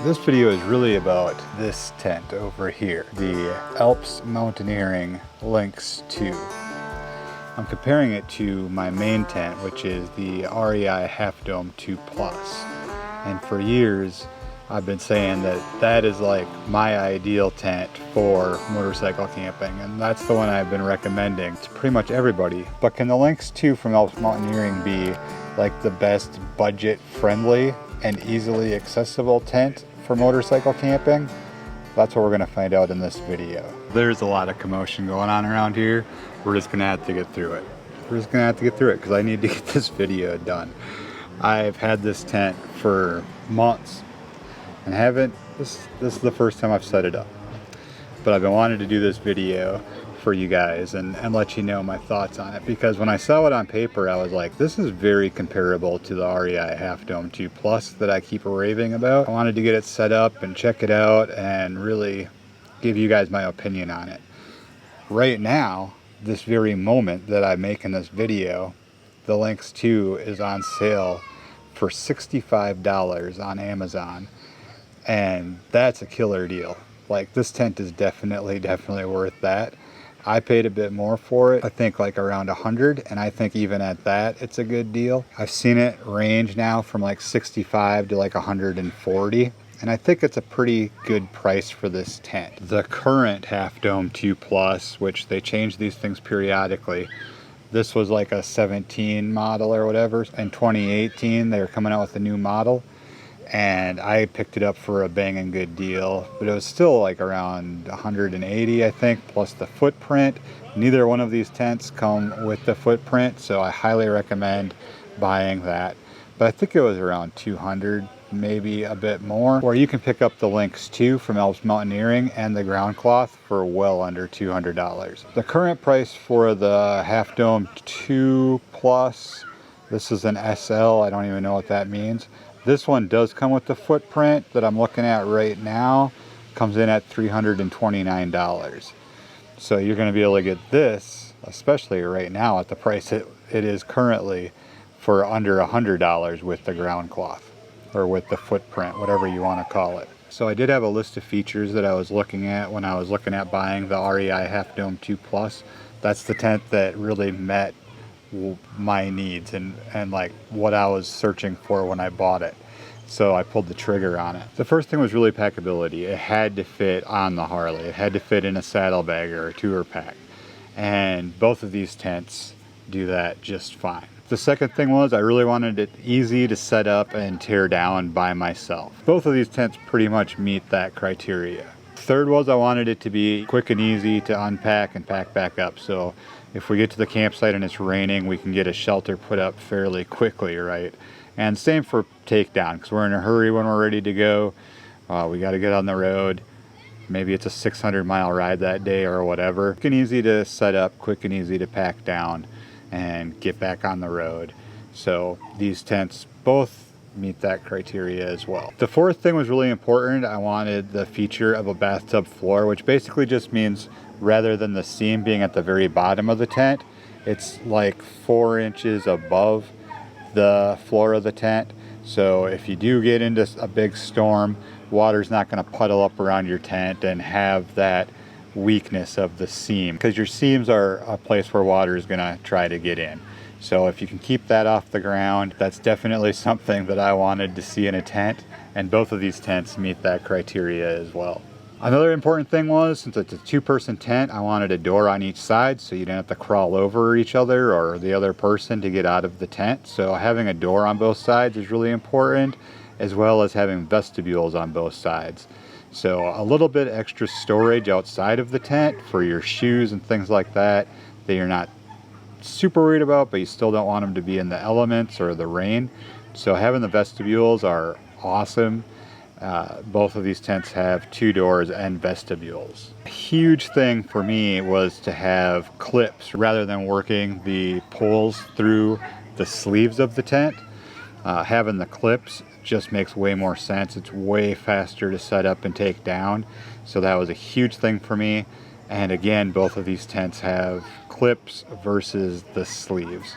This video is really about this tent over here, the Alps Mountaineering Lynx 2. I'm comparing it to my main tent, which is the REI Half Dome 2 Plus. And for years, I've been saying that that is like my ideal tent for motorcycle camping, and that's the one I've been recommending to pretty much everybody. But can the Lynx 2 from Alps Mountaineering be like the best budget-friendly and easily accessible tent for motorcycle camping? That's what we're going to find out in this video. There's a lot of commotion going on around here. We're just going to have to get through it. Because I need to get this video done. I've had this tent for months and this is the first time I've set it up. But I've been wanting to do this video for you guys and let you know my thoughts on it, because when I saw it on paper I was like, this is very comparable to the REI Half Dome 2 Plus that I keep raving about. I wanted to get it set up and check it out and really give you guys my opinion on it. Right now, this very moment that I'm making this video, the Lynx 2 is on sale for $65 on Amazon, and that's a killer deal. Like, this tent is definitely worth that. I paid a bit more for it, I think like around $100, and I think even at that it's a good deal. I've seen it range now from like $65 to like $140, and I think it's a pretty good price for this tent. The current Half Dome 2 Plus, which they change these things periodically, this was like a 17 model or whatever. In 2018 they were coming out with a new model, and I picked it up for a banging good deal, but it was still like around 180, I think, plus the footprint. Neither one of these tents come with the footprint, so I highly recommend buying that. But I think it was around 200, maybe a bit more. Or you can pick up the Lynx 2 from Alps Mountaineering and the ground cloth for well under $200. The current price for the Half Dome 2 Plus, this is an SL, I don't even know what that means. This one does come with the footprint that I'm looking at right now. Comes in at $329. So you're going to be able to get this, especially right now at the price it is currently, for under $100 with the ground cloth, or with the footprint, whatever you want to call it. So I did have a list of features that I was looking at when I was looking at buying the REI Half Dome 2 Plus. That's the tent that really met my needs and like what I was searching for when I bought it. So I pulled the trigger on it. The first thing was really packability. It had to fit on the Harley. It had to fit in a saddlebag or a tour pack. And both of these tents do that just fine. The second thing was I really wanted it easy to set up and tear down by myself. Both of these tents pretty much meet that criteria. Third was I wanted it to be quick and easy to unpack and pack back up. So if we get to the campsite and it's raining, we can get a shelter put up fairly quickly, right? And same for takedown, because we're in a hurry when we're ready to go. We got to get on the road. Maybe it's a 600-mile ride that day or whatever. Quick and easy to set up, quick and easy to pack down and get back on the road. So these tents both meet that criteria as well. The fourth thing was really important. I wanted the feature of a bathtub floor, which basically just means rather than the seam being at the very bottom of the tent, it's like 4 inches above the floor of the tent. So if you do get into a big storm, water's not going to puddle up around your tent and have that weakness of the seam, because your seams are a place where water is going to try to get in. So if you can keep that off the ground, that's definitely something that I wanted to see in a tent, and both of these tents meet that criteria as well. Another important thing was, since it's a 2-person tent, I wanted a door on each side so you didn't have to crawl over each other or the other person to get out of the tent. So having a door on both sides is really important, as well as having vestibules on both sides. So a little bit extra storage outside of the tent for your shoes and things like that you're not super worried about, but you still don't want them to be in the elements or the rain. So having the vestibules are awesome. Both of these tents have 2 doors and vestibules. A huge thing for me was to have clips rather than working the poles through the sleeves of the tent. Having the clips just makes way more sense. It's way faster to set up and take down. So that was a huge thing for me. And again, both of these tents have clips versus the sleeves.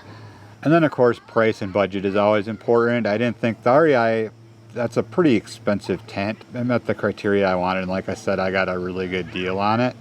And then of course, price and budget is always important. I didn't think the REI that's a pretty expensive tent. It met the criteria I wanted, and like I said, I got a really good deal on it.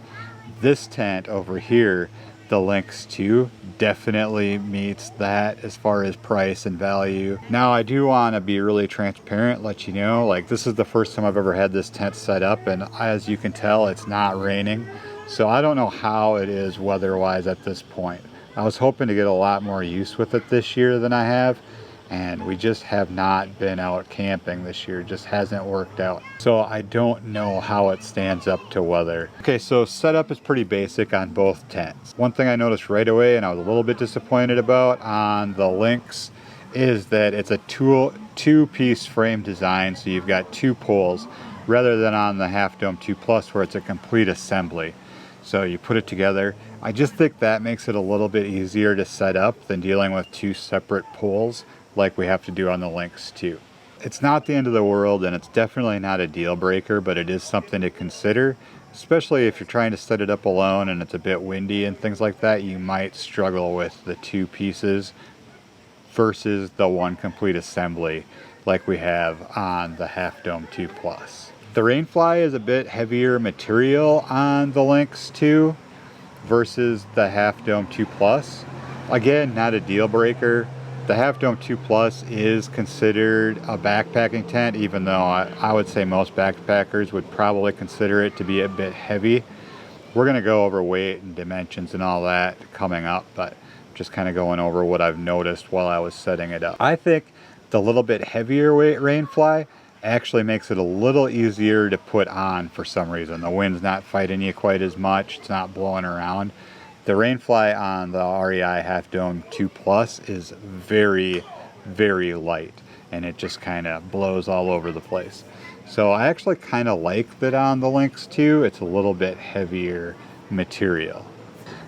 This tent over here, the Lynx 2, definitely meets that as far as price and value. Now I do want to be really transparent, let you know, like this is the first time I've ever had this tent set up, and as you can tell, it's not raining. So I don't know how it is weather-wise at this point. I was hoping to get a lot more use with it this year than I have, and we just have not been out camping this year. It just hasn't worked out. So I don't know how it stands up to weather. Okay, so setup is pretty basic on both tents. One thing I noticed right away, and I was a little bit disappointed about on the Lynx, is that it's a two-piece frame design, so you've got two poles, rather than on the Half Dome 2 Plus where it's a complete assembly. So you put it together. I just think that makes it a little bit easier to set up than dealing with two separate poles like we have to do on the Lynx 2. It's not the end of the world, and it's definitely not a deal breaker, but it is something to consider, especially if you're trying to set it up alone and it's a bit windy and things like that. You might struggle with the two pieces versus the one complete assembly like we have on the Half Dome 2 Plus. The Rainfly is a bit heavier material on the Lynx 2 versus the Half Dome 2 Plus. Again, not a deal breaker. The Half Dome 2 Plus is considered a backpacking tent, even though I would say most backpackers would probably consider it to be a bit heavy. We're going to go over weight and dimensions and all that coming up, but just kind of going over what I've noticed while I was setting it up. I think the little bit heavier weight Rainfly actually makes it a little easier to put on for some reason. The wind's not fighting you quite as much. It's not blowing around. The Rainfly on the REI Half Dome 2 Plus is very, very light, and it just kind of blows all over the place. So I actually kind of like that on the Lynx 2. It's a little bit heavier material.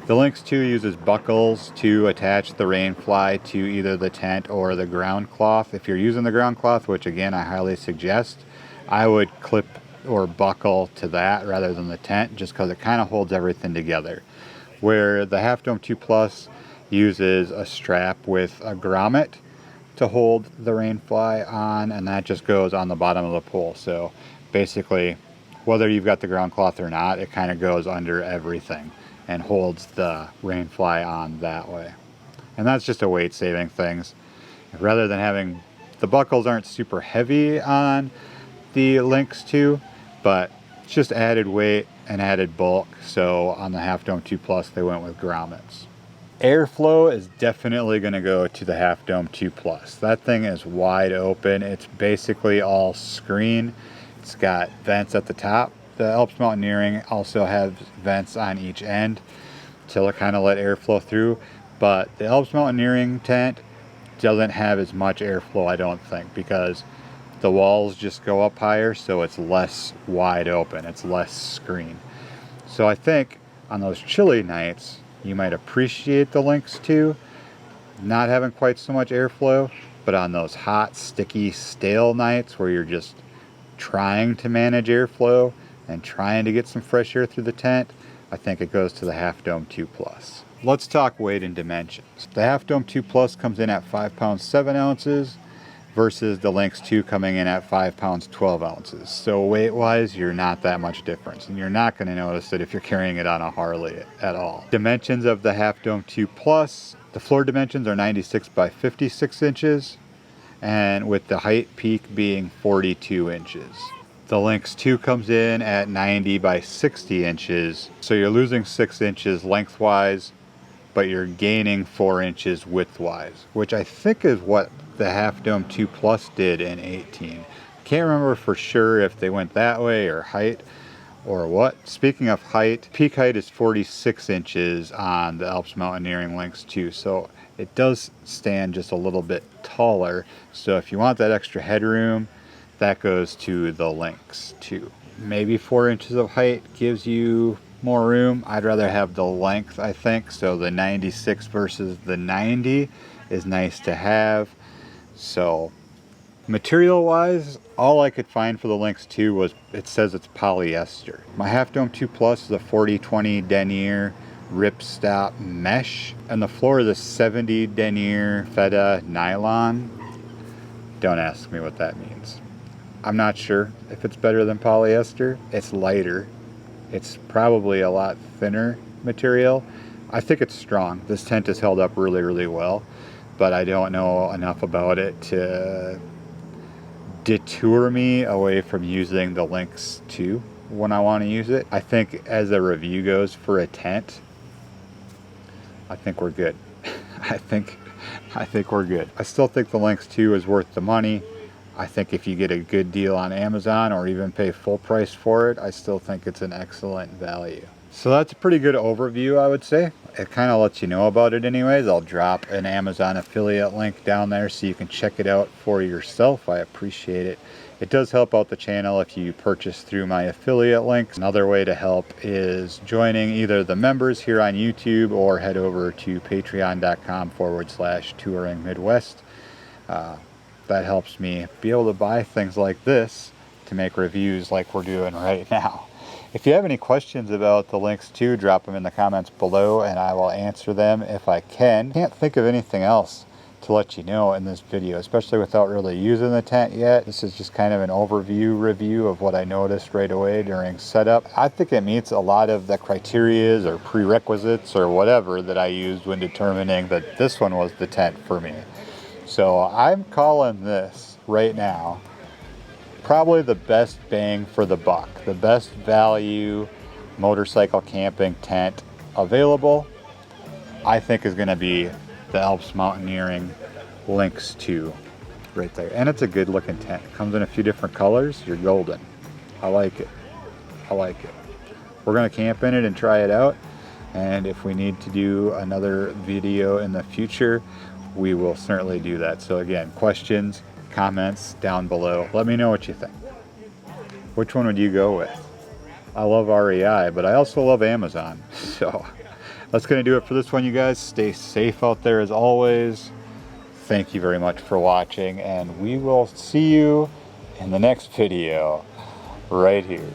The Lynx 2 uses buckles to attach the Rainfly to either the tent or the ground cloth. If you're using the ground cloth, which again I highly suggest, I would clip or buckle to that rather than the tent, just because it kind of holds everything together. Where the Half Dome 2 Plus uses a strap with a grommet to hold the Rainfly on, and that just goes on the bottom of the pole. So basically, whether you've got the ground cloth or not, it kind of goes under everything and holds the Rainfly on that way. And that's just a weight saving thing. Rather than having, the buckles aren't super heavy on the Lynx 2, but it's just added weight and added bulk. So on the Half Dome 2 Plus, they went with grommets. Airflow is definitely going to go to the Half Dome 2 Plus. That thing is wide open. It's basically all screen. It's got vents at the top. The Alps Mountaineering also has vents on each end to kind of let airflow through. But the Alps Mountaineering tent doesn't have as much airflow, I don't think, because the walls just go up higher, so it's less wide open. It's less screen. So I think on those chilly nights, you might appreciate the Lynx 2 not having quite so much airflow, but on those hot, sticky, stale nights where you're just trying to manage airflow and trying to get some fresh air through the tent, I think it goes to the Half Dome 2 Plus. Let's talk weight and dimensions. The Half Dome 2 Plus comes in at 5 pounds 7 ounces versus the Lynx 2 coming in at 5 pounds 12 ounces. So weight wise, you're not that much difference, and you're not going to notice it if you're carrying it on a Harley at all. Dimensions of the Half Dome 2 Plus, the floor dimensions are 96 by 56 inches, and with the height peak being 42 inches. The Lynx 2 comes in at 90 by 60 inches, so you're losing 6 inches lengthwise, but you're gaining 4 inches widthwise, which I think is what the Half Dome 2 Plus did in 18. Can't remember for sure if they went that way or height or what. Speaking of height, peak height is 46 inches on the Alps Mountaineering Lynx 2, so it does stand just a little bit taller. So if you want that extra headroom, that goes to the Lynx 2. Maybe 4 inches of height gives you more room. I'd rather have the length, I think, so the 96 versus the 90 is nice to have. So material wise, all I could find for the Lynx 2 was, it says it's polyester. My Half Dome 2 Plus is a 40/20 denier ripstop mesh, and the floor is a 70 denier feta nylon. Don't ask me what that means. I'm not sure if it's better than polyester. It's lighter. It's probably a lot thinner material. I think it's strong. This tent has held up really, really well, but I don't know enough about it to deter me away from using the Lynx 2 when I want to use it. I think as a review goes for a tent, I think we're good. I think we're good. I still think the Lynx 2 is worth the money. I think if you get a good deal on Amazon or even pay full price for it, I still think it's an excellent value. So that's a pretty good overview, I would say. It kind of lets you know about it anyways. I'll drop an Amazon affiliate link down there so you can check it out for yourself. I appreciate it. It does help out the channel if you purchase through my affiliate links. Another way to help is joining either the members here on YouTube or head over to patreon.com/touring Midwest. That helps me be able to buy things like this to make reviews like we're doing right now. If you have any questions about the Lynx 2, drop them in the comments below and I will answer them if I can. Can't think of anything else to let you know in this video, especially without really using the tent yet. This is just kind of an overview review of what I noticed right away during setup. I think it meets a lot of the criterias or prerequisites or whatever that I used when determining that this one was the tent for me. So I'm calling this right now probably the best bang for the buck, the best value motorcycle camping tent available. I think is going to be the Alps Mountaineering Lynx 2 right there. And it's a good looking tent. It comes in a few different colors. You're golden. I like it. I like it. We're going to camp in it and try it out. And if we need to do another video in the future, we will certainly do that. So again, questions, comments down below. Let me know what you think. Which one would you go with? I love REI, but I also love Amazon. So that's going to do it for this one, you guys. Stay safe out there as always. Thank you very much for watching, and we will see you in the next video right here.